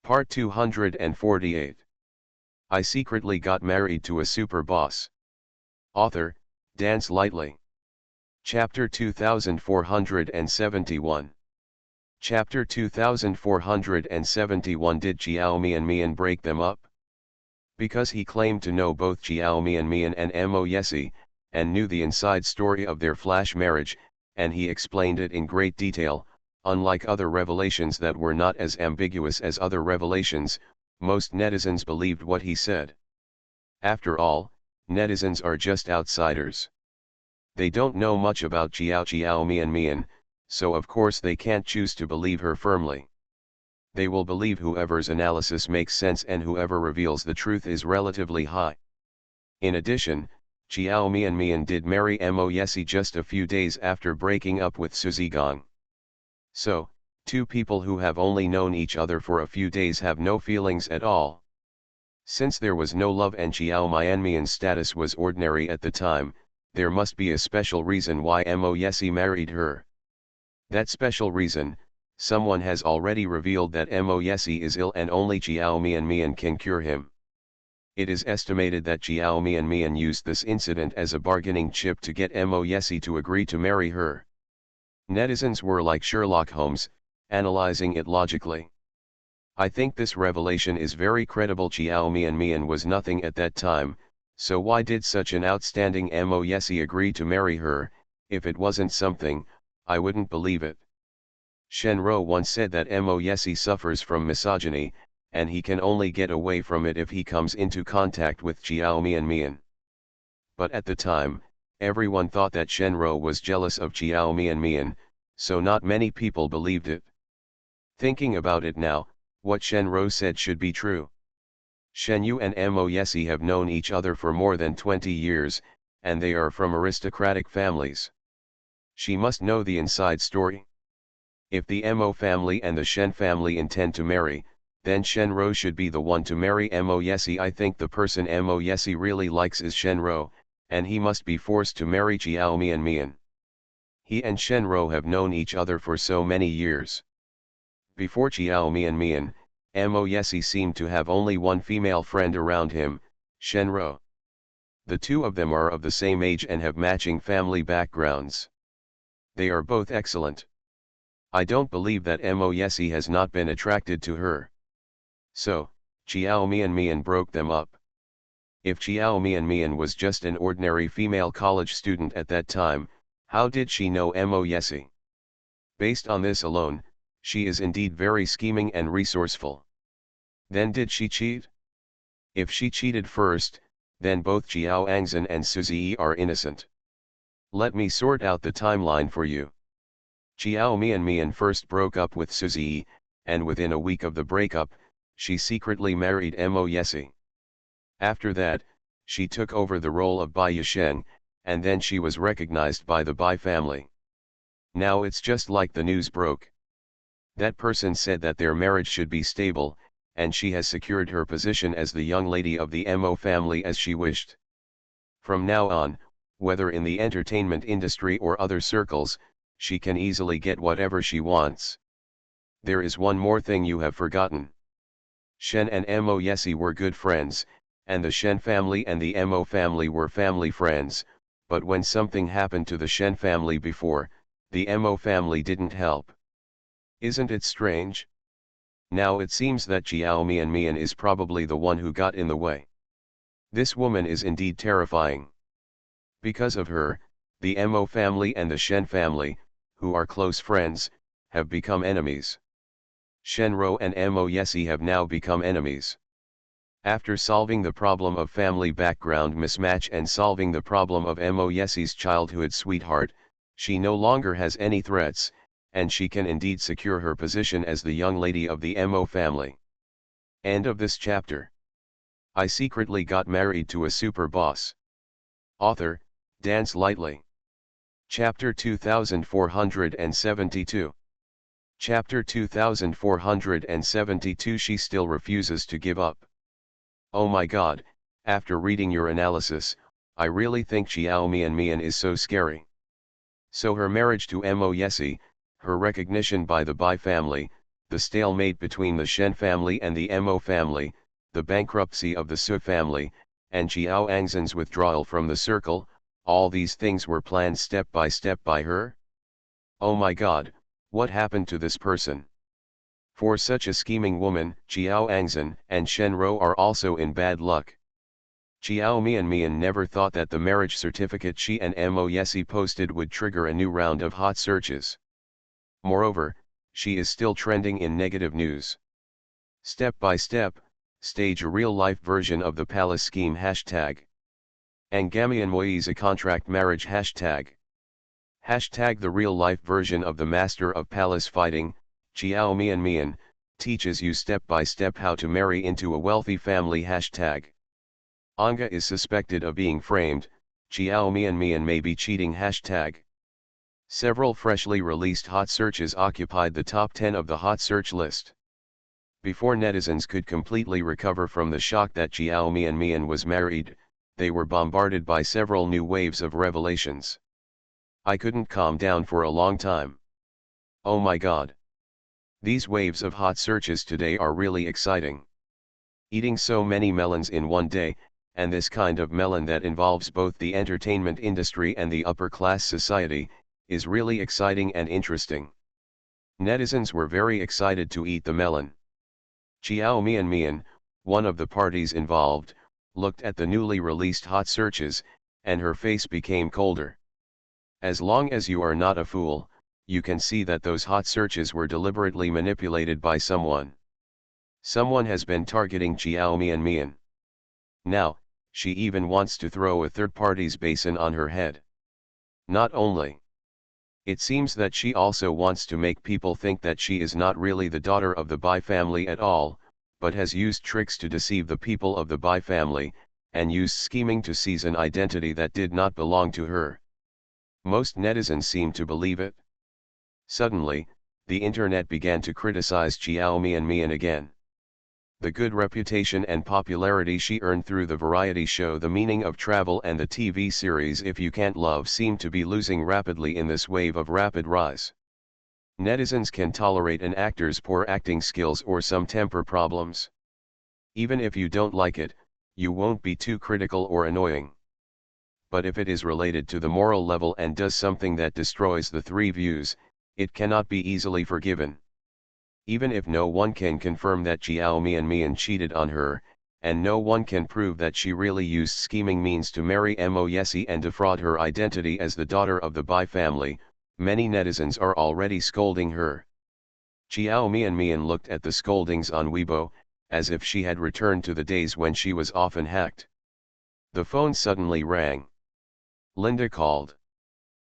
Part 248. I secretly got married to a super boss. Author, Dance Lightly. Chapter 2471. Chapter 2471. Did Jiao Mian break them up? Because he claimed to know both Jiao Mian and Mo Yesi, and knew the inside story of their flash marriage, and he explained it in great detail. Unlike other revelations that were not as ambiguous as other revelations, most netizens believed what he said. After all, netizens are just outsiders. They don't know much about Jiao Mian, so of course they can't choose to believe her firmly. They will believe whoever's analysis makes sense and whoever reveals the truth is relatively high. In addition, Jiao Mian did marry Mo Yesi just a few days after breaking up with Su Zhigang. So, two people who have only known each other for a few days have no feelings at all. Since there was no love and Jiao Mian's status was ordinary at the time, there must be a special reason why Mo Yesi married her. That special reason, someone has already revealed that Mo Yesi is ill and only Jiao Mian can cure him. It is estimated that Jiao Mian used this incident as a bargaining chip to get Mo Yesi to agree to marry her. Netizens were like Sherlock Holmes, analyzing it logically. I think this revelation is very credible. Jiao Mian was nothing at that time, so why did such an outstanding Mo Yesi agree to marry her? If it wasn't something, I wouldn't believe it. Shen Ro once said that Mo Yesi suffers from misogyny, and he can only get away from it if he comes into contact with Jiao Mian. But at the time, everyone thought that Shen Ro was jealous of Jiao Mian, so not many people believed it. Thinking about it now, what Shen Ro said should be true. Shen Yu and Mo Yesi have known each other for more than 20 years, and they are from aristocratic families. She must know the inside story. If the Mo family and the Shen family intend to marry, then Shen Ro should be the one to marry Mo Yesi. I think the person Mo Yesi really likes is Shen Ro, and he must be forced to marry Jiao Mian. He and Shen Ro have known each other for so many years. Before Jiao Mian, Mo Yesi seemed to have only one female friend around him, Shen Ro. The two of them are of the same age and have matching family backgrounds. They are both excellent. I don't believe that Mo Yesi has not been attracted to her. So, Jiao Mian broke them up. If Jiao Mian was just an ordinary female college student at that time, how did she know Mo Yesi? Based on this alone, she is indeed very scheming and resourceful. Then did she cheat? If she cheated first, then both Jiao Angzhen and Su Ziyi are innocent. Let me sort out the timeline for you. Jiao Mian first broke up with Su Ziyi, and within a week of the breakup, she secretly married Mo Yesi. After that, she took over the role of Bai Yisheng, and then she was recognized by the Bai family. Now it's just like the news broke. That person said that their marriage should be stable, and she has secured her position as the young lady of the Mo family as she wished. From now on, whether in the entertainment industry or other circles, she can easily get whatever she wants. There is one more thing you have forgotten. Shen and Mo Yesi were good friends, and the Shen family and the Mo family were family friends, but when something happened to the Shen family before, the Mo family didn't help. Isn't it strange? Now it seems that Jiao Mian is probably the one who got in the way. This woman is indeed terrifying. Because of her, the Mo family and the Shen family, who are close friends, have become enemies. Shen Ro and Mo Yesi have now become enemies. After solving the problem of family background mismatch and solving the problem of Mo Yesi's childhood sweetheart, she no longer has any threats, and she can indeed secure her position as the young lady of the Mo family. End of this chapter. I secretly got married to a super boss. Author, Dance Lightly. Chapter 2472. Chapter 2472. She still refuses to give up. Oh my God, after reading your analysis, I really think Jiao Mian is so scary. So her marriage to Mo Yesi, her recognition by the Bai family, the stalemate between the Shen family and the Mo family, the bankruptcy of the Su family, and Xiao Angzhen's withdrawal from the circle, all these things were planned step by her? Oh my god, what happened to this person? For such a scheming woman, Xiao Angzhen and Shen Rou are also in bad luck. Xiao Mian never thought that the marriage certificate she and Mo Yesi posted would trigger a new round of hot searches. Moreover, she is still trending in negative news. Step by step, stage a real-life version of the palace scheme hashtag. Angamian Moise a contract marriage hashtag. Hashtag the real-life version of the master of palace fighting, Xiao Mian, teaches you step by step how to marry into a wealthy family hashtag. Anga is suspected of being framed, Xiao Mian may be cheating hashtag. Several freshly released hot searches occupied the top 10 of the hot search list. Before netizens could completely recover from the shock that Xiao Mian was married, they were bombarded by several new waves of revelations. I couldn't calm down for a long time. Oh my god. These waves of hot searches today are really exciting. Eating so many melons in one day, and this kind of melon that involves both the entertainment industry and the upper class society, is really exciting and interesting. Netizens were very excited to eat the melon. Xiao Mian, one of the parties involved, looked at the newly released hot searches, and her face became colder. As long as you are not a fool, you can see that those hot searches were deliberately manipulated by someone. Someone has been targeting Xiao Mian. Now, she even wants to throw a third party's basin on her head. Not only. It seems that she also wants to make people think that she is not really the daughter of the Bai family at all, but has used tricks to deceive the people of the Bai family, and used scheming to seize an identity that did not belong to her. Most netizens seem to believe it. Suddenly, the internet began to criticize Xiao Mian again. The good reputation and popularity she earned through the variety show The Meaning of Travel and the TV series If You Can't Love seemed to be losing rapidly in this wave of rapid rise. Netizens can tolerate an actor's poor acting skills or some temper problems. Even if you don't like it, you won't be too critical or annoying. But if it is related to the moral level and does something that destroys the three views, it cannot be easily forgiven. Even if no one can confirm that Xiao Mian cheated on her, and no one can prove that she really used scheming means to marry Mo Yesi and defraud her identity as the daughter of the Bai family, many netizens are already scolding her. Xiao Mian looked at the scoldings on Weibo, as if she had returned to the days when she was often hacked. The phone suddenly rang. Linda called.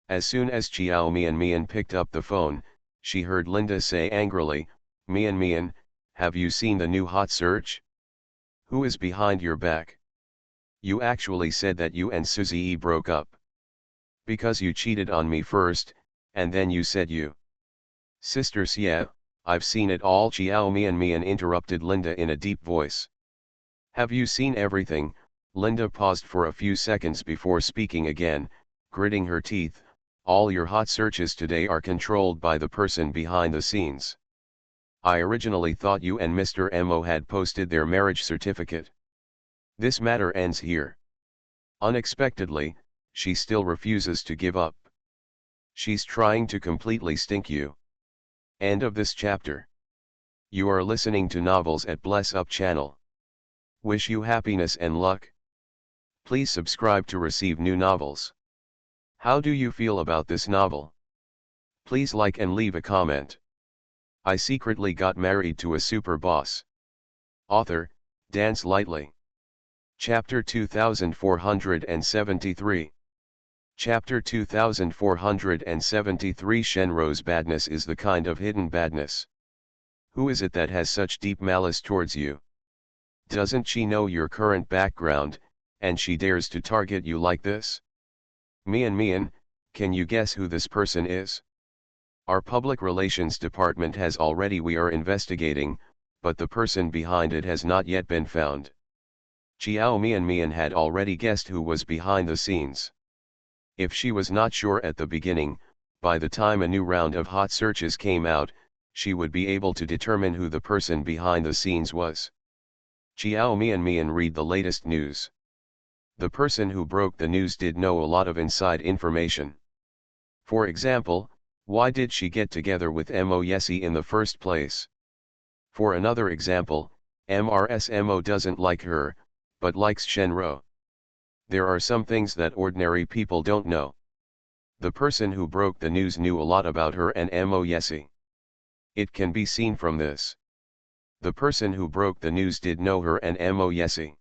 As soon as Xiao Mian picked up the phone, she heard Linda say angrily, Mian, have you seen the new hot search? Who is behind your back? You actually said that you and Suzy broke up. Because you cheated on me first, and then you said you. Sisters, yeah, I've seen it all. Xiao Mian interrupted Linda in a deep voice. Have you seen everything? Linda paused for a few seconds before speaking again, gritting her teeth. All your hot searches today are controlled by the person behind the scenes. I originally thought you and Mr. Mo had posted their marriage certificate. This matter ends here. Unexpectedly, she still refuses to give up. She's trying to completely stink you. End of this chapter. You are listening to Novels at Bless Up channel. Wish you happiness and luck. Please subscribe to receive new novels. How do you feel about this novel? Please like and leave a comment. I secretly got married to a super boss. Author, Dance Lightly. Chapter 2473. Chapter 2473. Shenrou's badness is the kind of hidden badness. Who is it that has such deep malice towards you? Doesn't she know your current background, and she dares to target you like this? Mian, can you guess who this person is? Our public relations department has already. We are investigating, but the person behind it has not yet been found. Xiao Mian had already guessed who was behind the scenes. If she was not sure at the beginning, by the time a new round of hot searches came out, she would be able to determine who the person behind the scenes was. Jiao Mian read the latest news. The person who broke the news did know a lot of inside information. For example, why did she get together with Mo Yesi in the first place? For another example, Mo doesn't like her, but likes Shenro. There are some things that ordinary people don't know. The person who broke the news knew a lot about her and Mo Yesi. It can be seen from this. The person who broke the news did know her and Mo Yesi.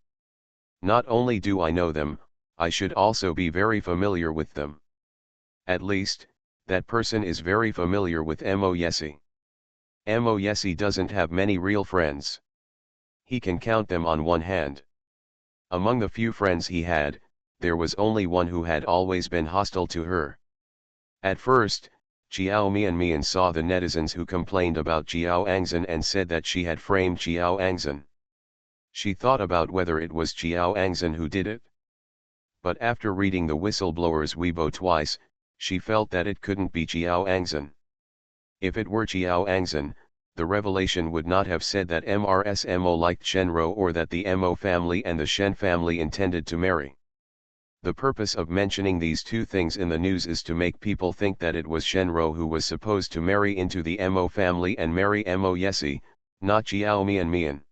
Not only do I know them, I should also be very familiar with them. At least, that person is very familiar with Mo Yesi. Mo Yesi doesn't have many real friends. He can count them on one hand. Among the few friends he had, there was only one who had always been hostile to her. At first, Jiao Mian saw the netizens who complained about Jiao Angzan and said that she had framed Jiao Angzan. She thought about whether it was Jiao Angzan who did it. But after reading the whistleblower's Weibo twice, she felt that it couldn't be Jiao Angzan. If it were Jiao Angzan, the revelation would not have said that Mo liked Shenro or that the Mo family and the Shen family intended to marry. The purpose of mentioning these two things in the news is to make people think that it was Shenro who was supposed to marry into the Mo family and marry Mo Yesi, not Jiao Mian.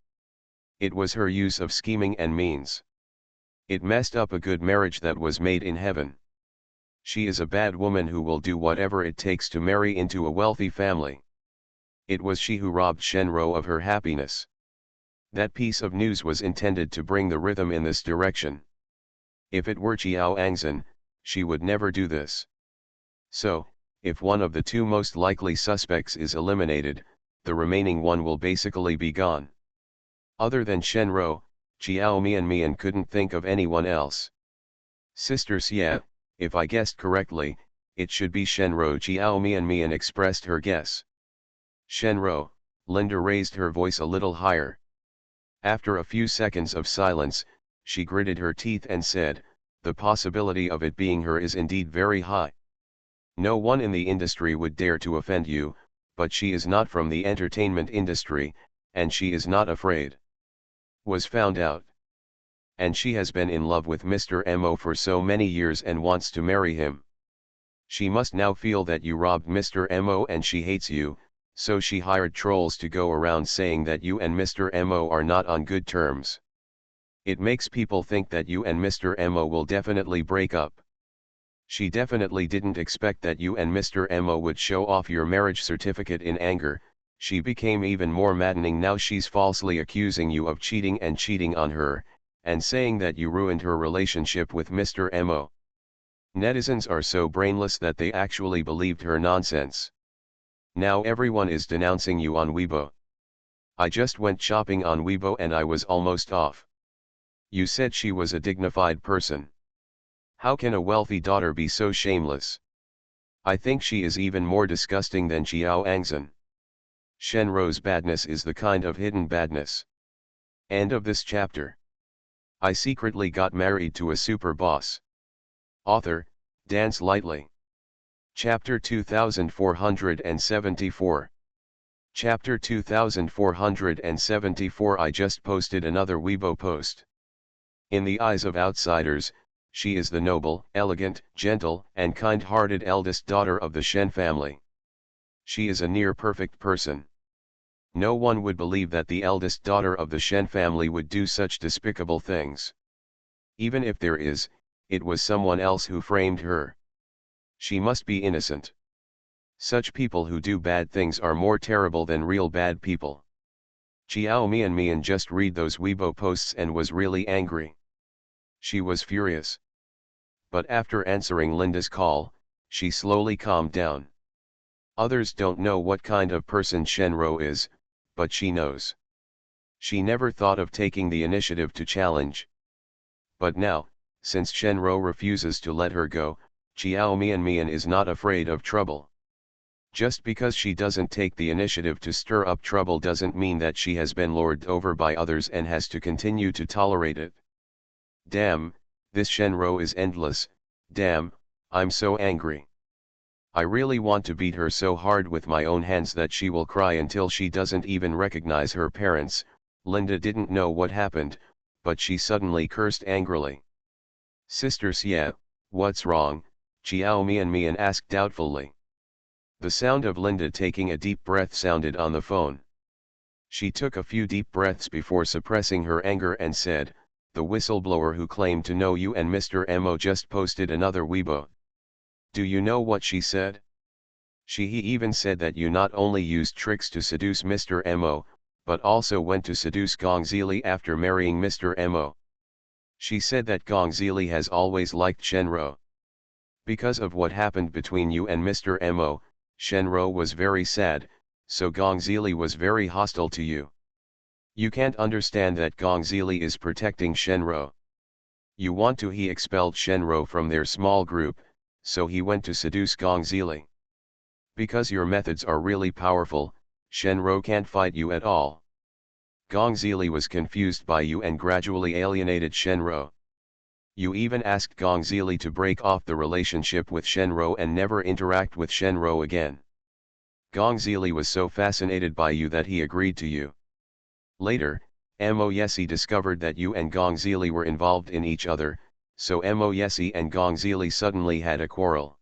It was her use of scheming and means. It messed up a good marriage that was made in heaven. She is a bad woman who will do whatever it takes to marry into a wealthy family. It was she who robbed Shenro of her happiness. That piece of news was intended to bring the rhythm in this direction. If it were Jiao Angzan, she would never do this. So, if one of the two most likely suspects is eliminated, the remaining one will basically be gone. Other than Shenro, Jiao Mian couldn't think of anyone else. Sister Xia, if I guessed correctly, it should be Shenro. Jiao Mian expressed her guess. Shenro, Linda raised her voice a little higher. After a few seconds of silence, she gritted her teeth and said, "The possibility of it being her is indeed very high. No one in the industry would dare to offend you, but she is not from the entertainment industry, and she is not afraid. Was found out. And she has been in love with Mr. Mo for so many years and wants to marry him. She must now feel that you robbed Mr. Mo and she hates you, so she hired trolls to go around saying that you and Mr. Mo are not on good terms. It makes people think that you and Mr. Mo will definitely break up. She definitely didn't expect that you and Mr. Mo would show off your marriage certificate in anger. She became even more maddening now. She's falsely accusing you of cheating and cheating on her, and saying that you ruined her relationship with Mr. Mo. Netizens are so brainless that they actually believed her nonsense. Now everyone is denouncing you on Weibo. I just went shopping on Weibo and I was almost off. You said she was a dignified person. How can a wealthy daughter be so shameless? I think she is even more disgusting than Jiao Angzan. Shenro's badness is the kind of hidden badness. End of this chapter. I secretly got married to a super boss. Author, Dance Lightly. Chapter 2474. Chapter 2474. I just posted another Weibo post. In the eyes of outsiders, she is the noble, elegant, gentle, and kind-hearted eldest daughter of the Shen family. She is a near-perfect person. No one would believe that the eldest daughter of the Shen family would do such despicable things. Even if there is, it was someone else who framed her. She must be innocent. Such people who do bad things are more terrible than real bad people. Jiao Mian just read those Weibo posts and was really angry. She was furious. But after answering Linda's call, she slowly calmed down. Others don't know what kind of person Shenro is, but she knows. She never thought of taking the initiative to challenge. But now, since Shenro refuses to let her go, Jiao Mian is not afraid of trouble. Just because she doesn't take the initiative to stir up trouble doesn't mean that she has been lorded over by others and has to continue to tolerate it. Damn, this Shenro is endless. Damn, I'm so angry. I really want to beat her so hard with my own hands that she will cry until she doesn't even recognize her parents. Linda didn't know what happened, but she suddenly cursed angrily. Sister Xie, what's wrong? Chiao Mian asked doubtfully. The sound of Linda taking a deep breath sounded on the phone. She took a few deep breaths before suppressing her anger and said, "The whistleblower who claimed to know you and Mr. Mo just posted another Weibo. Do you know what she said? He even said that you not only used tricks to seduce Mr. Mo, but also went to seduce Gong Zili after marrying Mr. Mo. She said that Gong Zili has always liked Shenro. Because of what happened between you and Mr. Mo, Shenro was very sad, so Gong Zili was very hostile to you. You can't understand that Gong Zili is protecting Shenro. You want to he expelled Shenro from their small group, so he went to seduce Gong Zili. Because your methods are really powerful, Shenro can't fight you at all. Gong Zili was confused by you and gradually alienated Shenro. You even asked Gong Zili to break off the relationship with Shenro and never interact with Shenro again. Gong Zili was so fascinated by you that he agreed to you. Later, Mo Yesi discovered that you and Gong Zili were involved in each other, so Mo Yesi and Gong Zili suddenly had a quarrel.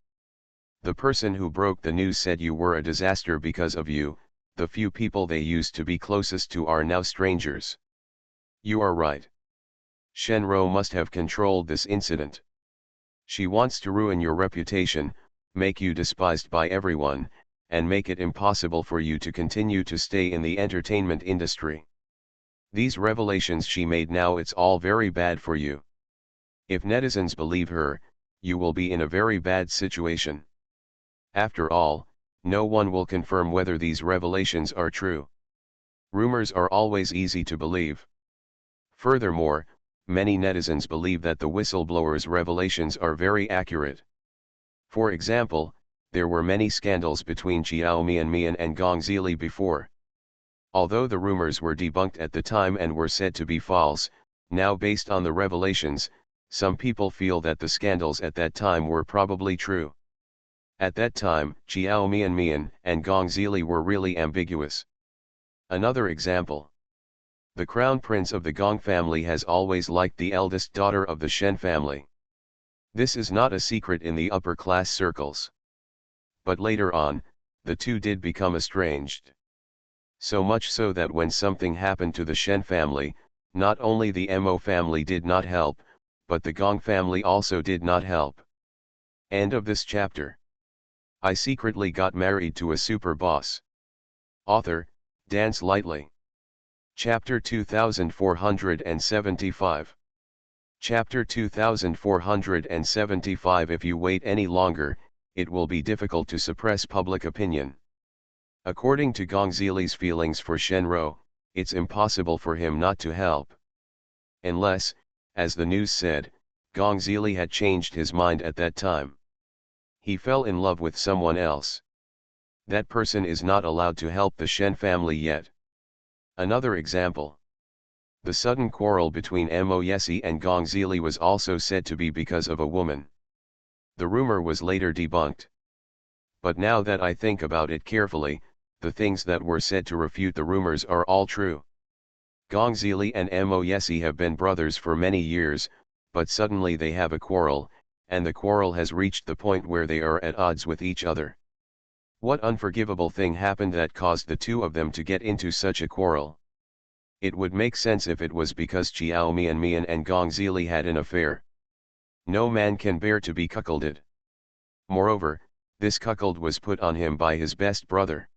The person who broke the news said you were a disaster because of you. The few people they used to be closest to are now strangers. You are right. Shenro must have controlled this incident. She wants to ruin your reputation, make you despised by everyone, and make it impossible for you to continue to stay in the entertainment industry. These revelations she made now, it's all very bad for you. If netizens believe her, you will be in a very bad situation. After all, no one will confirm whether these revelations are true. Rumors are always easy to believe. Furthermore, many netizens believe that the whistleblower's revelations are very accurate. For example, there were many scandals between Chiao Mian and Gong Zili before. Although the rumors were debunked at the time and were said to be false, now based on the revelations, some people feel that the scandals at that time were probably true. At that time, Chiao Mian and Gong Zili were really ambiguous. Another example. The crown prince of the Gong family has always liked the eldest daughter of the Shen family. This is not a secret in the upper class circles. But later on, the two did become estranged. So much so that when something happened to the Shen family, not only the Mo family did not help, but the Gong family also did not help. End of this chapter. I secretly got married to a super boss. Author, Dance Lightly. Chapter 2475. Chapter 2475. If you wait any longer, it will be difficult to suppress public opinion. According to Gong Zili's feelings for Shenro, it's impossible for him not to help. Unless, as the news said, Gong Zili had changed his mind at that time. He fell in love with someone else. That person is not allowed to help the Shen family yet. Another example. The sudden quarrel between Mo Yesi and Gong Zili was also said to be because of a woman. The rumor was later debunked. But now that I think about it carefully, the things that were said to refute the rumors are all true. Gong Zili and Mo Yesi have been brothers for many years, but suddenly they have a quarrel, and the quarrel has reached the point where they are at odds with each other. What unforgivable thing happened that caused the two of them to get into such a quarrel? It would make sense if it was because Chiao Mian and Gong Zili had an affair. No man can bear to be cuckolded. Moreover, this cuckold was put on him by his best brother.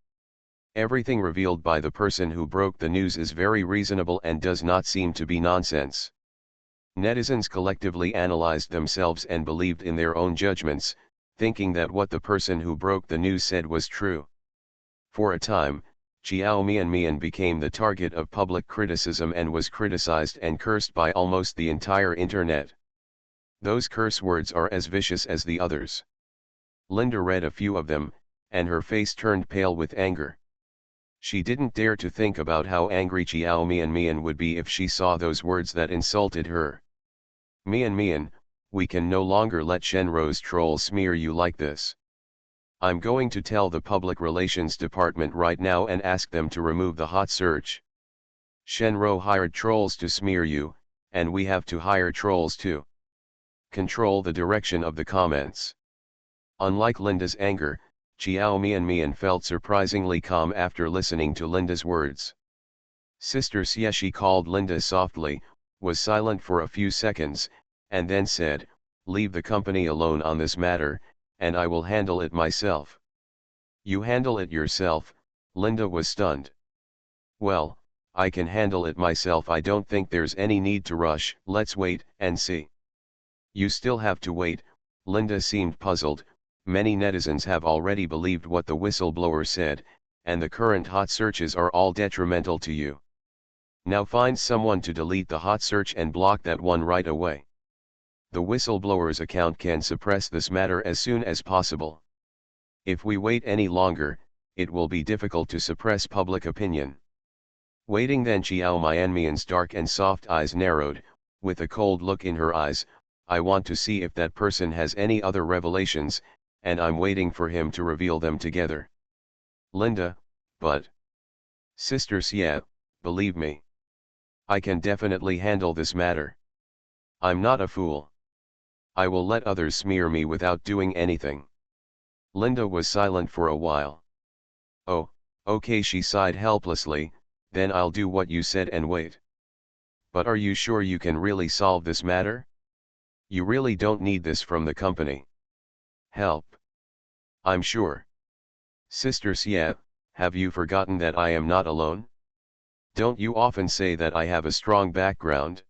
Everything revealed by the person who broke the news is very reasonable and does not seem to be nonsense. Netizens collectively analyzed themselves and believed in their own judgments, thinking that what the person who broke the news said was true. For a time, Chiao Mian became the target of public criticism and was criticized and cursed by almost the entire internet. Those curse words are as vicious as the others. Linda read a few of them, and her face turned pale with anger. She didn't dare to think about how angry Chiao Mian would be if she saw those words that insulted her. Mian, we can no longer let Shenro's trolls smear you like this. I'm going to tell the public relations department right now and ask them to remove the hot search. Shenro hired trolls to smear you, and we have to hire trolls too. Control the direction of the comments. Unlike Linda's anger, Chiao Mian felt surprisingly calm after listening to Linda's words. Sister Xie called Linda softly, was silent for a few seconds, and then said, "Leave the company alone on this matter, and I will handle it myself." "You handle it yourself?" Linda was stunned. "Well, I can handle it myself. I don't think there's any need to rush. Let's wait and see." "You still have to wait." Linda seemed puzzled. Many netizens have already believed what the whistleblower said, and the current hot searches are all detrimental to you. Now find someone to delete the hot search and block that one right away. The whistleblower's account can suppress this matter as soon as possible. If we wait any longer, it will be difficult to suppress public opinion. Waiting then, Chiao Mian's dark and soft eyes narrowed, with a cold look in her eyes. "I want to see if that person has any other revelations, and I'm waiting for him to reveal them together." Linda, but... Sister Xie, believe me. I can definitely handle this matter. I'm not a fool. I will let others smear me without doing anything. Linda was silent for a while. "Oh, okay," she sighed helplessly, "then I'll do what you said and wait." "But are you sure you can really solve this matter? You really don't need this from the company." "Help. I'm sure." "Sister Xie, have you forgotten that I am not alone? Don't you often say that I have a strong background?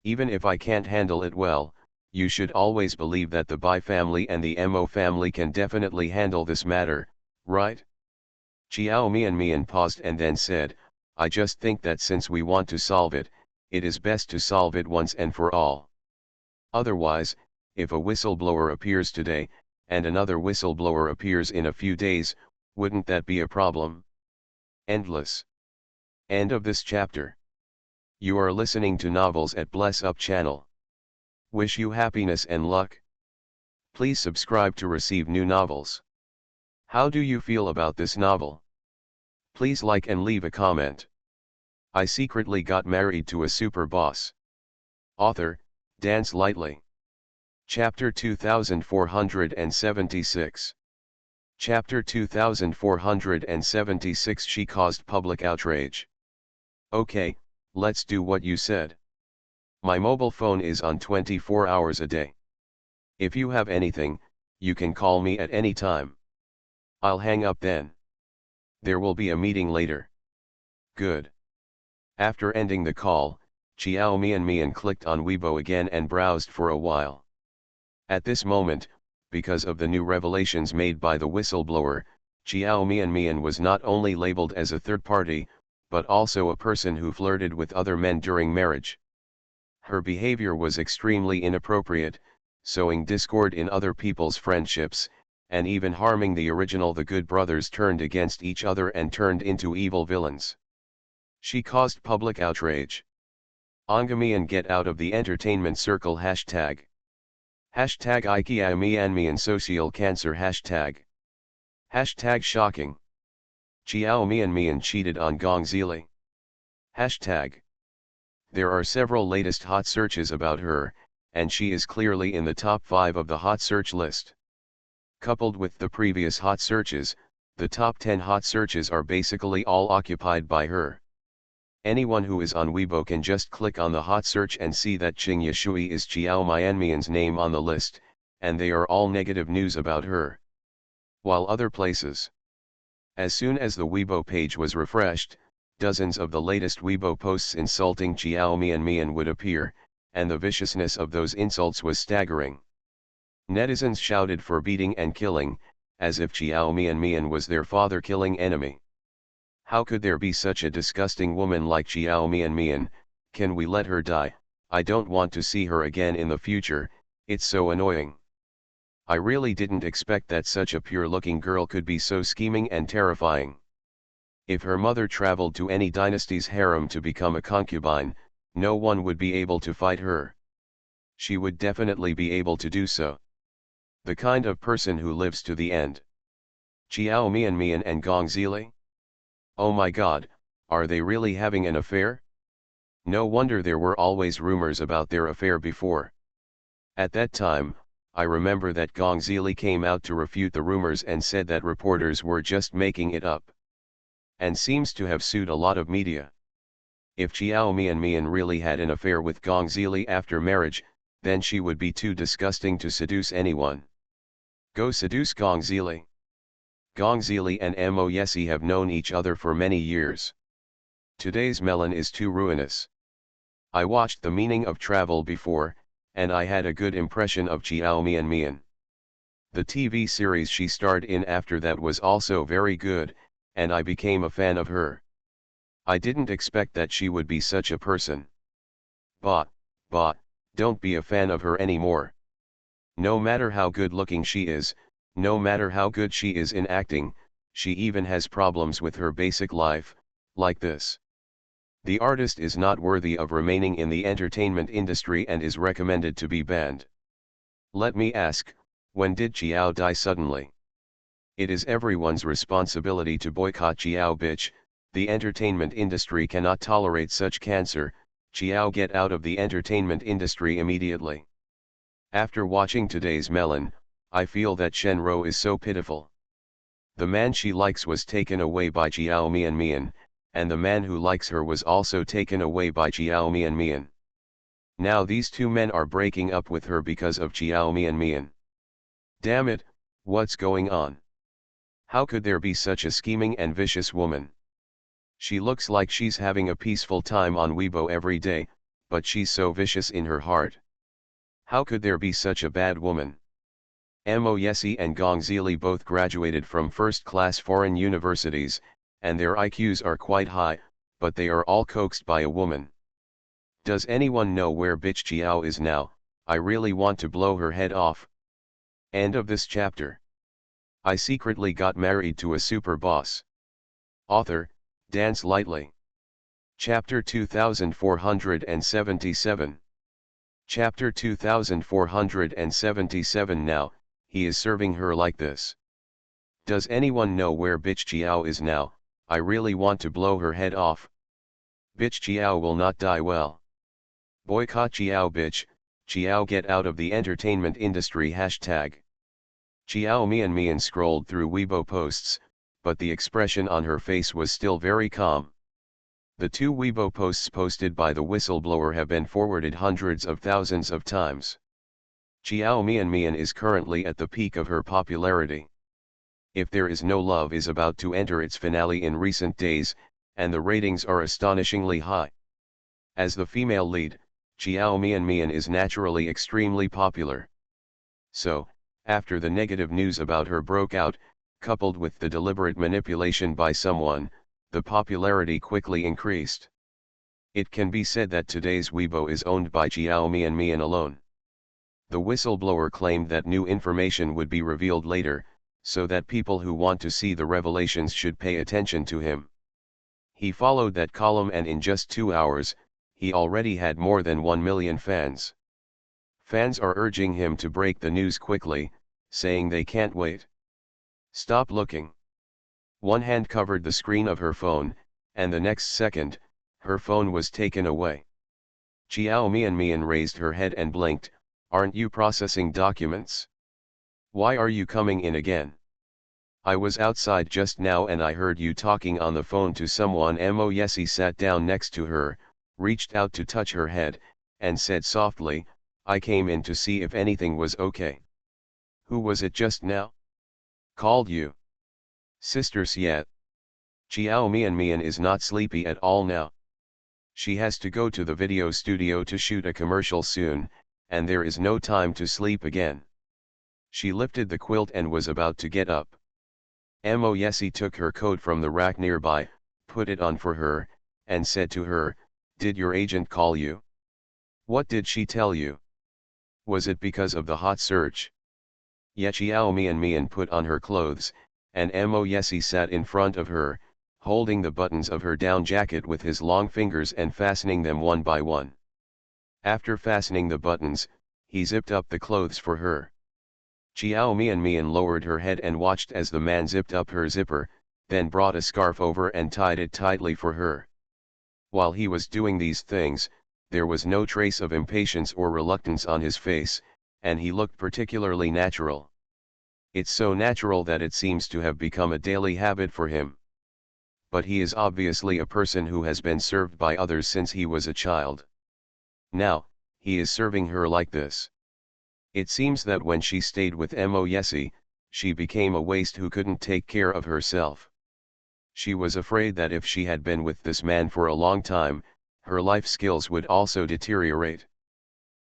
Even if I can't handle it well, you should always believe that the Bai family and the Mo family can definitely handle this matter, right?" Chiao Mian paused and then said, "I just think that since we want to solve it, it is best to solve it once and for all. Otherwise, if a whistleblower appears today, and another whistleblower appears in a few days, wouldn't that be a problem? Endless." End of this chapter. You are listening to Novels at Bless Up channel. Wish you happiness and luck. Please subscribe to receive new novels. How do you feel about this novel? Please like and leave a comment. I secretly got married to a super boss. Author, Dance Lightly. Chapter 2476. Chapter 2476. She caused public outrage. Okay, let's do what you said. My mobile phone is on 24 hours a day. If you have anything, you can call me at any time. I'll hang up then. There will be a meeting later. Good. After ending the call, Chiao Mian clicked on Weibo again and browsed for a while. At this moment, because of the new revelations made by the whistleblower, Chiao Mian was not only labeled as a third party, but also a person who flirted with other men during marriage. Her behavior was extremely inappropriate, sowing discord in other people's friendships, and even harming the original. The good brothers turned against each other and turned into evil villains. She caused public outrage. Angamian, get out of the entertainment circle. Hashtag Ikia Mian social cancer. Hashtag shocking. Chiao Mian cheated on Gong Zili. Hashtag. There are several latest hot searches about her, and she is clearly in the top 5 of the hot search list. Coupled with the previous hot searches, the top 10 hot searches are basically all occupied by her. Anyone who is on Weibo can just click on the hot search and see that Qing Yashui is Chiao Mian's name on the list, and they are all negative news about her. While other places. As soon as the Weibo page was refreshed, dozens of the latest Weibo posts insulting Chiao Mian would appear, and the viciousness of those insults was staggering. Netizens shouted for beating and killing, as if Chiao Mian was their father-killing enemy. How could there be such a disgusting woman like Chiao Mian? Can we let her die? I don't want to see her again in the future, it's so annoying. I really didn't expect that such a pure-looking girl could be so scheming and terrifying. If her mother traveled to any dynasty's harem to become a concubine, no one would be able to fight her. She would definitely be able to do so. The kind of person who lives to the end. Chiao Mian and Gong Zili? Oh my god, are they really having an affair? No wonder there were always rumors about their affair before. At that time, I remember that Gong Zili came out to refute the rumors and said that reporters were just making it up. And seems to have sued a lot of media. If Chiao Mian really had an affair with Gong Zili after marriage, then she would be too disgusting to seduce anyone. Go seduce Gong Zili. Gong Zili and Mo Yesi have known each other for many years. Today's melon is too ruinous. I watched The Meaning of Travel before, and I had a good impression of Chiao Mian. The TV series she starred in after that was also very good, and I became a fan of her. I didn't expect that she would be such a person. But, don't be a fan of her anymore. No matter how good looking she is, no matter how good she is in acting, she even has problems with her basic life, like this. The artist is not worthy of remaining in the entertainment industry and is recommended to be banned. Let me ask, when did Chiao die suddenly? It is everyone's responsibility to boycott Chiao bitch, the entertainment industry cannot tolerate such cancer, Chiao get out of the entertainment industry immediately. After watching today's melon, I feel that Shenro is so pitiful. The man she likes was taken away by Chiao Mian, and the man who likes her was also taken away by Chiao Mian. Now these two men are breaking up with her because of Chiao Mian. Damn it, what's going on? How could there be such a scheming and vicious woman? She looks like she's having a peaceful time on Weibo every day, but she's so vicious in her heart. How could there be such a bad woman? Mo Yesi and Gong Zili both graduated from first-class foreign universities, and their IQs are quite high, but they are all coaxed by a woman. Does anyone know where bitch Chiao is now? I really want to blow her head off. End of this chapter. I secretly got married to a super boss. Author, Dance Lightly. Chapter 2477. Chapter 2477. Now, he is serving her like this. Does anyone know where bitch Chiao is now? I really want to blow her head off. Bitch Chiao will not die well. Boycott Chiao bitch, Chiao get out of the entertainment industry hashtag. Chiao Mian scrolled through Weibo posts, but the expression on her face was still very calm. The two Weibo posts posted by the whistleblower have been forwarded hundreds of thousands of times. Chiao Mian is currently at the peak of her popularity. If There Is No Love is about to enter its finale in recent days, and the ratings are astonishingly high. As the female lead, Chiao Mian is naturally extremely popular. So, after the negative news about her broke out, coupled with the deliberate manipulation by someone, the popularity quickly increased. It can be said that today's Weibo is owned by Chiao Mian alone. The whistleblower claimed that new information would be revealed later, so that people who want to see the revelations should pay attention to him. He followed that column and in just 2 hours, he already had more than 1 million fans. Fans are urging him to break the news quickly, saying they can't wait. Stop looking. One hand covered the screen of her phone, and the next second, her phone was taken away. Chiao Mian raised her head and blinked. Aren't you processing documents? Why are you coming in again? I was outside just now and I heard you talking on the phone to someone. Mo Yesi sat down next to her, reached out to touch her head, and said softly, I came in to see if anything was okay. Who was it just now? Called you. Sister Siet. Chiao Mian is not sleepy at all now. She has to go to the video studio to shoot a commercial soon, and there is no time to sleep again. She lifted the quilt and was about to get up. Mo Yesi took her coat from the rack nearby, put it on for her, and said to her, Did your agent call you? What did she tell you? Was it because of the hot search? Yet Chiao Mian put on her clothes, and Mo Yesi sat in front of her, holding the buttons of her down jacket with his long fingers and fastening them one by one. After fastening the buttons, he zipped up the clothes for her. Chiao Mian lowered her head and watched as the man zipped up her zipper, then brought a scarf over and tied it tightly for her. While he was doing these things, there was no trace of impatience or reluctance on his face, and he looked particularly natural. It's so natural that it seems to have become a daily habit for him. But he is obviously a person who has been served by others since he was a child. Now, he is serving her like this. It seems that when she stayed with Mo Yesi, she became a waste who couldn't take care of herself. She was afraid that if she had been with this man for a long time, her life skills would also deteriorate.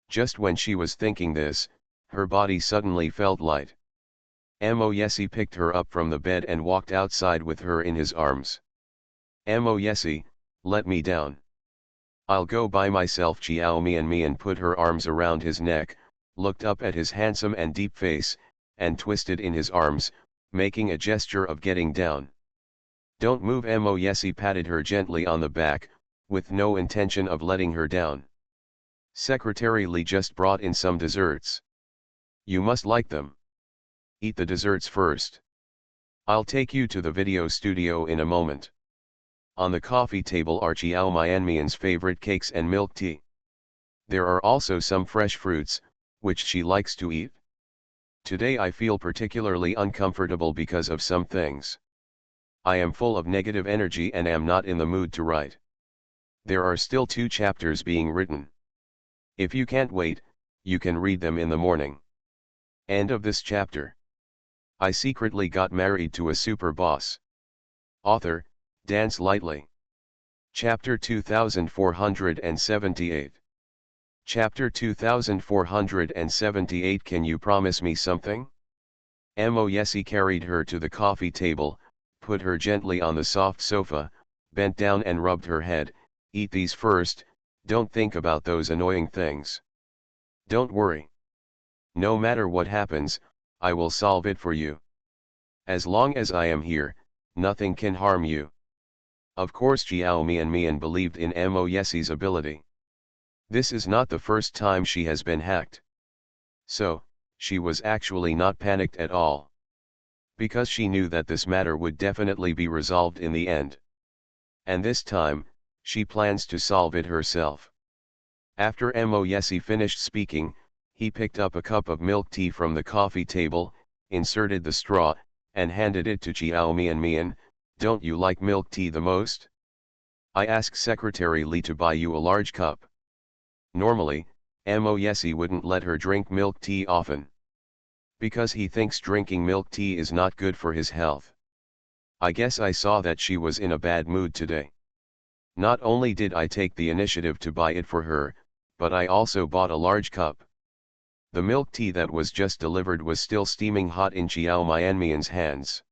Just when she was thinking this, her body suddenly felt light. Mo Yesi picked her up from the bed and walked outside with her in his arms. Mo Yesi, let me down. I'll go by myself. Chiao Mian put her arms around his neck, looked up at his handsome and deep face, and twisted in his arms, making a gesture of getting down. Don't move. Mo Yesi patted her gently on the back, with no intention of letting her down. Secretary Lee just brought in some desserts. You must like them. Eat the desserts first. I'll take you to the video studio in a moment. On the coffee table are Chiao Mian's favorite cakes and milk tea. There are also some fresh fruits, which she likes to eat. Today I feel particularly uncomfortable because of some things. I am full of negative energy and am not in the mood to write. There are still 2 chapters being written. If you can't wait, you can read them in the morning. End of this chapter. I secretly got married to a super boss. Author, Dance Lightly. Chapter 2478. Chapter 2478. Can you promise me something? Mo Yesi carried her to the coffee table, put her gently on the soft sofa, bent down and rubbed her head. Eat these first, don't think about those annoying things. Don't worry. No matter what happens, I will solve it for you. As long as I am here, nothing can harm you. Of course Chiao Mian believed in Mo Yesi's ability. This is not the first time she has been hacked. So, she was actually not panicked at all. Because she knew that this matter would definitely be resolved in the end. And this time, she plans to solve it herself. After Mo Yesi finished speaking, he picked up a cup of milk tea from the coffee table, inserted the straw, and handed it to Chiao Mian. Don't you like milk tea the most? I asked Secretary Lee to buy you a large cup. Normally, Mo Yesi wouldn't let her drink milk tea often. Because he thinks drinking milk tea is not good for his health. I guess I saw that she was in a bad mood today. Not only did I take the initiative to buy it for her, but I also bought a large cup. The milk tea that was just delivered was still steaming hot in Chiao Mian's hands.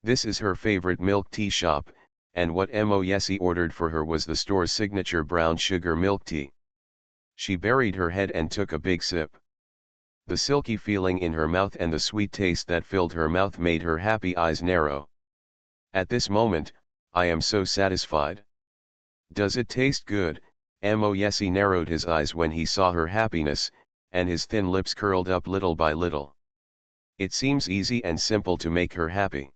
This is her favorite milk tea shop, and what Mo Yesi ordered for her was the store's signature brown sugar milk tea. She buried her head and took a big sip. The silky feeling in her mouth and the sweet taste that filled her mouth made her happy eyes narrow. At this moment, I am so satisfied. Does it taste good? Mo Yesi narrowed his eyes when he saw her happiness, and his thin lips curled up little by little. It seems easy and simple to make her happy.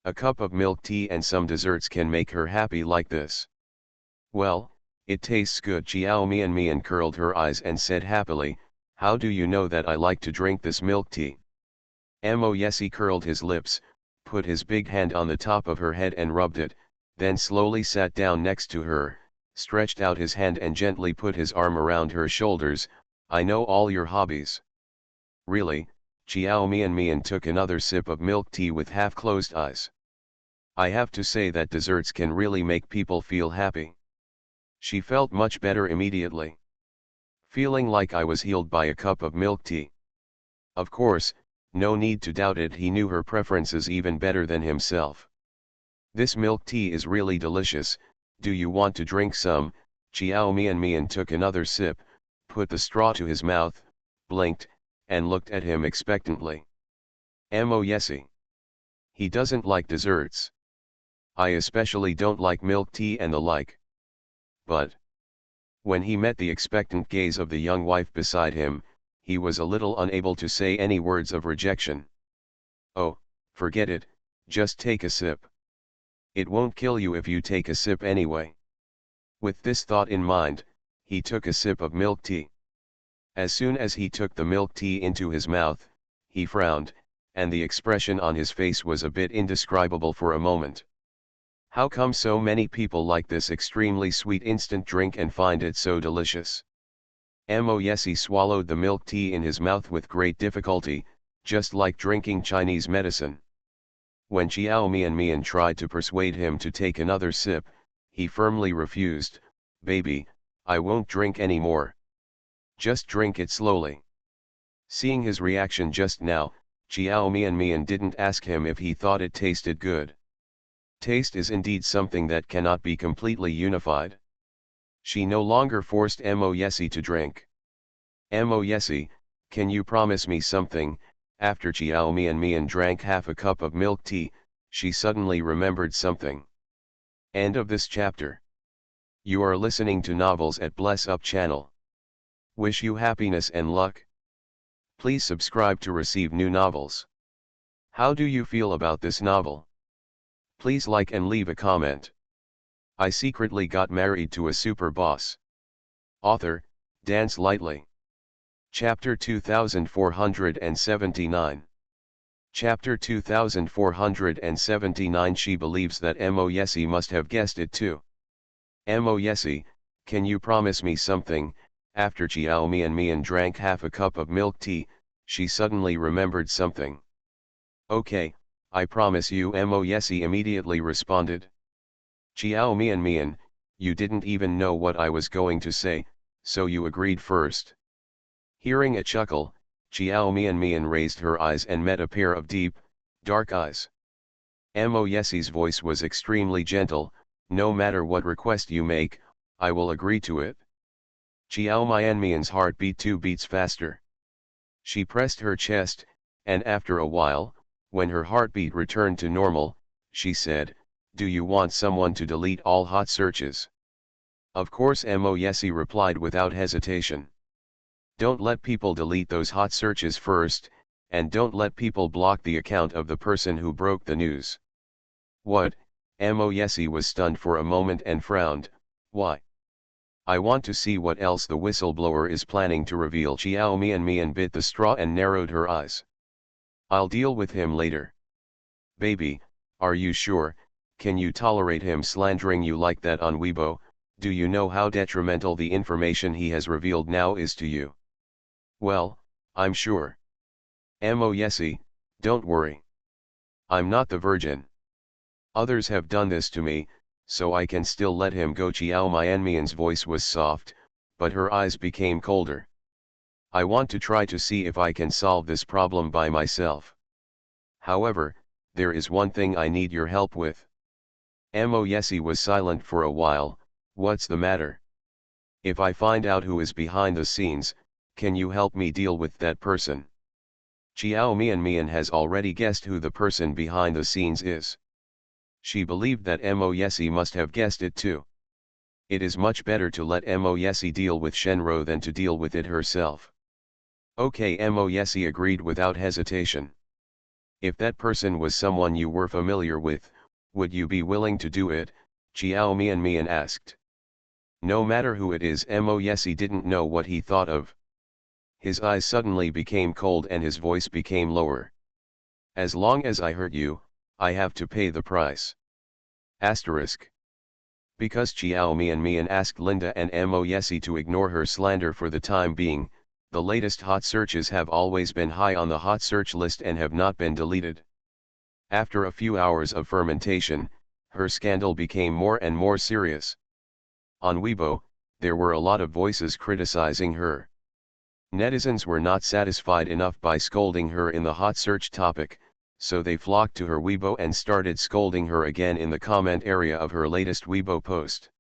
A cup of milk tea and some desserts can make her happy like this. Well, it tastes good. Chiao Mian curled her eyes and said happily, how do you know that I like to drink this milk tea? Mo Yesi curled his lips, put his big hand on the top of her head and rubbed it, then slowly sat down next to her, stretched out his hand and gently put his arm around her shoulders. I know all your hobbies. Really? Chiao Mian took another sip of milk tea with half-closed eyes. I have to say that desserts can really make people feel happy. She felt much better immediately. Feeling like I was healed by a cup of milk tea. Of course, no need to doubt it, he knew her preferences even better than himself. This milk tea is really delicious, do you want to drink some? Chiao Mian took another sip, put the straw to his mouth, blinked, and looked at him expectantly. Mo Yesi. He doesn't like desserts. I especially don't like milk tea and the like. But when he met the expectant gaze of the young wife beside him, he was a little unable to say any words of rejection. "Oh, forget it, just take a sip. It won't kill you if you take a sip anyway." With this thought in mind, he took a sip of milk tea. As soon as he took the milk tea into his mouth, he frowned, and the expression on his face was a bit indescribable for a moment. How come so many people like this extremely sweet instant drink and find it so delicious? Moyesi swallowed the milk tea in his mouth with great difficulty, just like drinking Chinese medicine. When Chiao Mian tried to persuade him to take another sip, he firmly refused. "Baby, I won't drink any more. Just drink it slowly." Seeing his reaction just now, Chiao Mian didn't ask him if he thought it tasted good. Taste is indeed something that cannot be completely unified. She no longer forced Moyesi to drink. "Moyesi, can you promise me something?" After Chiao Mian drank half a cup of milk tea, she suddenly remembered something. End of this chapter. You are listening to Novels at Bless Up channel. Wish you happiness and luck. Please subscribe to receive new novels. How do you feel about this novel? Please like and leave a comment. I secretly got married to a super boss. Author, Dance Lightly. Chapter 2479. Chapter 2479. She believes that Moyesi must have guessed it too. "Moyesi, can you promise me something?" After Chiao Mian drank half a cup of milk tea, she suddenly remembered something. "Okay, I promise you," Moyesi immediately responded. "Chiao Mian, you didn't even know what I was going to say, so you agreed first." Hearing a chuckle, Chiao Mian raised her eyes and met a pair of deep, dark eyes. Moyesi's voice was extremely gentle. "No matter what request you make, I will agree to it." Chiao Mian's heart beat 2 beats faster. She pressed her chest, and after a while, when her heartbeat returned to normal, she said, "Do you want someone to delete all hot searches?" "Of course," Moyesi replied without hesitation. "Don't let people delete those hot searches first, and don't let people block the account of the person who broke the news." "What?" Moyesi was stunned for a moment and frowned. "Why?" "I want to see what else the whistleblower is planning to reveal." Chiao Mian bit the straw and narrowed her eyes. "I'll deal with him later." "Baby, are you sure? Can you tolerate him slandering you like that on Weibo? Do you know how detrimental the information he has revealed now is to you?" "Well, I'm sure." "Moyesi, don't worry. I'm not the virgin. Others have done this to me, so I can still let him go." Chiao Mian's voice was soft, but her eyes became colder. "I want to try to see if I can solve this problem by myself. However, there is one thing I need your help with." Moyesi was silent for a while. "What's the matter?" "If I find out who is behind the scenes, can you help me deal with that person?" Chiao Mian has already guessed who the person behind the scenes is. She believed that Moyesi must have guessed it too. It is much better to let Moyesi deal with Shenro than to deal with it herself. "Okay," Moyesi agreed without hesitation. "If that person was someone you were familiar with, would you be willing to do it?" Chiao Mian asked. No matter who it is, Moyesi didn't know what he thought of. His eyes suddenly became cold and his voice became lower. "As long as I hurt you, I have to pay the price." Asterisk. Because Chiao Mian asked Linda and Moyesi to ignore her slander for the time being, the latest hot searches have always been high on the hot search list and have not been deleted. After a few hours of fermentation, her scandal became more and more serious. On Weibo, there were a lot of voices criticizing her. Netizens were not satisfied enough by scolding her in the hot search topic, so they flocked to her Weibo and started scolding her again in the comment area of her latest Weibo post.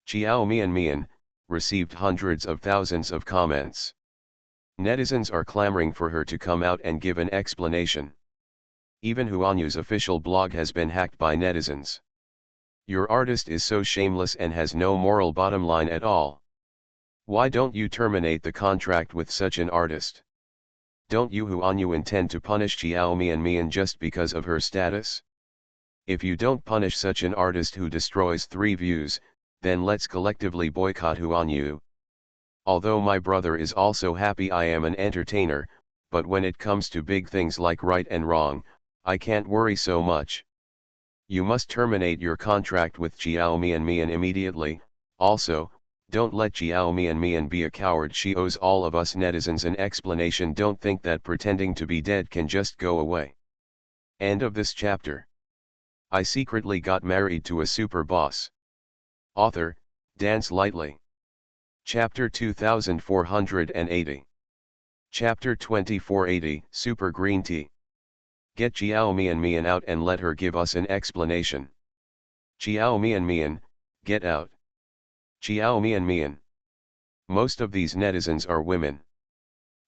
Chiao Mian received hundreds of thousands of comments. Netizens are clamoring for her to come out and give an explanation. Even Huanyu's official blog has been hacked by netizens. "Your artist is so shameless and has no moral bottom line at all. Why don't you terminate the contract with such an artist? Don't you who intend to punish Xiao Mian just because of her status? If you don't punish such an artist who destroys 3 views, then let's collectively boycott Yu. Although my brother is also happy I am an entertainer, but when it comes to big things like right and wrong, I can't worry so much. You must terminate your contract with Xiao Mian immediately. Also, don't let Xiao Mian be a coward. She owes all of us netizens an explanation. Don't think that pretending to be dead can just go away. End of this chapter. I secretly got married to a super boss. Author, Dance Lightly. Chapter 2480. Chapter 2480, Super Green Tea. Get Xiao Mian out and let her give us an explanation. Xiao Mian, get out. Xiao Mian. Most of these netizens are women.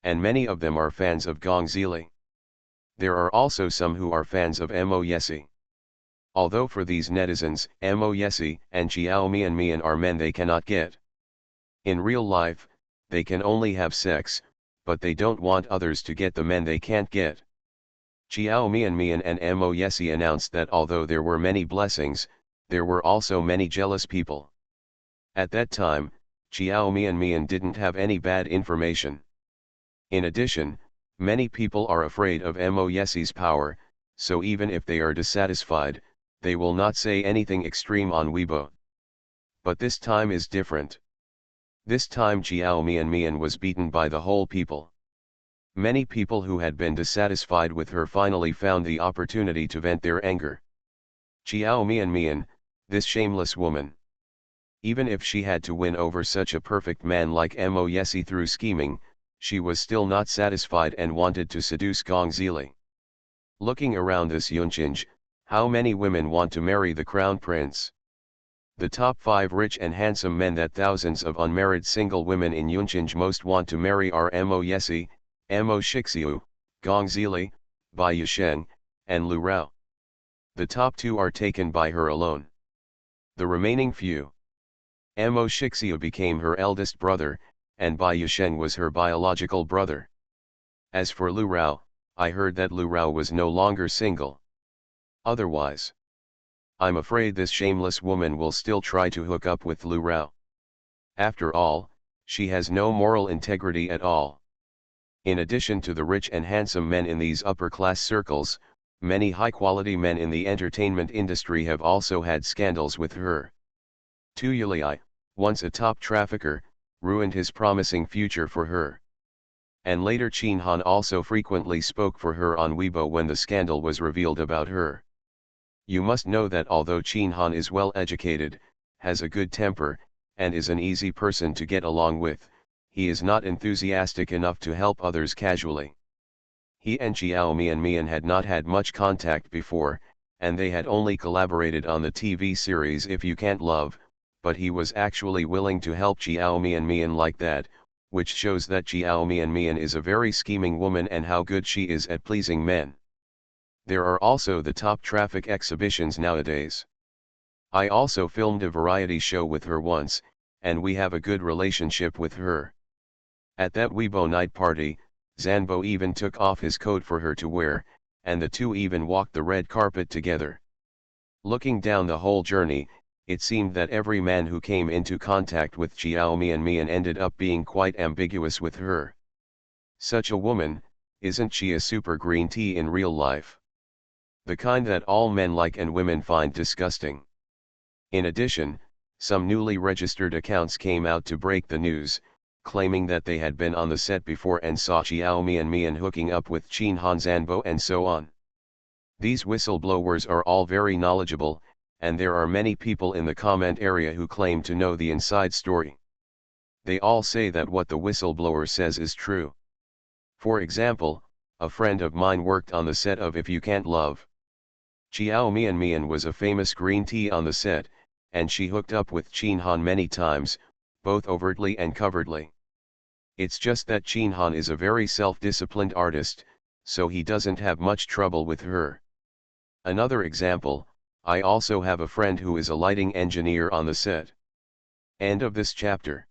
And many of them are fans of Gong Zili. There are also some who are fans of Mo Yesi. Although for these netizens, Mo Yesi and Xiao Mian are men they cannot get. In real life, they can only have sex, but they don't want others to get the men they can't get. Xiao Mian and Mo Yesi announced that although there were many blessings, there were also many jealous people. At that time, Xiao Mian didn't have any bad information. In addition, many people are afraid of Mo Yesi's power, so even if they are dissatisfied, they will not say anything extreme on Weibo. But this time is different. This time Xiao Mian was beaten by the whole people. Many people who had been dissatisfied with her finally found the opportunity to vent their anger. Xiao Mian, this shameless woman. Even if she had to win over such a perfect man like Mo Yesi through scheming, she was still not satisfied and wanted to seduce Gong Zili. Looking around this Yunchinj, how many women want to marry the crown prince? The top 5 rich and handsome men that thousands of unmarried single women in Yunchinj most want to marry are Mo Yesi, Mo Shixiu, Gong Zili, Bai Yusheng, and Lu Rao. The top 2 are taken by her alone. The remaining few. Mo Shixiu became her eldest brother, and Bai Yusheng was her biological brother. As for Lu Rao, I heard that Lu Rao was no longer single. Otherwise, I'm afraid this shameless woman will still try to hook up with Lu Rao. After all, she has no moral integrity at all. In addition to the rich and handsome men in these upper-class circles, many high-quality men in the entertainment industry have also had scandals with her. Tu Yulai, once a top trafficker, ruined his promising future for her. And later Qin Han also frequently spoke for her on Weibo when the scandal was revealed about her. You must know that although Qin Han is well educated, has a good temper, and is an easy person to get along with, he is not enthusiastic enough to help others casually. He and Xiao Mian had not had much contact before, and they had only collaborated on the TV series If You Can't Love, but he was actually willing to help Xiao Mian like that, which shows that Xiao Mian is a very scheming woman and how good she is at pleasing men. There are also the top traffic exhibitions nowadays. I also filmed a variety show with her once, and we have a good relationship with her. At that Weibo night party, Zanbo even took off his coat for her to wear, and the two even walked the red carpet together. Looking down the whole journey, it seemed that every man who came into contact with Xiao Mian ended up being quite ambiguous with her. Such a woman, isn't she a super green tea in real life? The kind that all men like and women find disgusting. In addition, some newly registered accounts came out to break the news, claiming that they had been on the set before and saw Xiao Mian hooking up with Qin Han Zanbo and so on. These whistleblowers are all very knowledgeable, and there are many people in the comment area who claim to know the inside story. They all say that what the whistleblower says is true. For example, a friend of mine worked on the set of If You Can't Love. Xiao Mian was a famous green tea on the set, and she hooked up with Qin Han many times, both overtly and covertly. It's just that Qin Han is a very self-disciplined artist, so he doesn't have much trouble with her. Another example, I also have a friend who is a lighting engineer on the set. End of this chapter.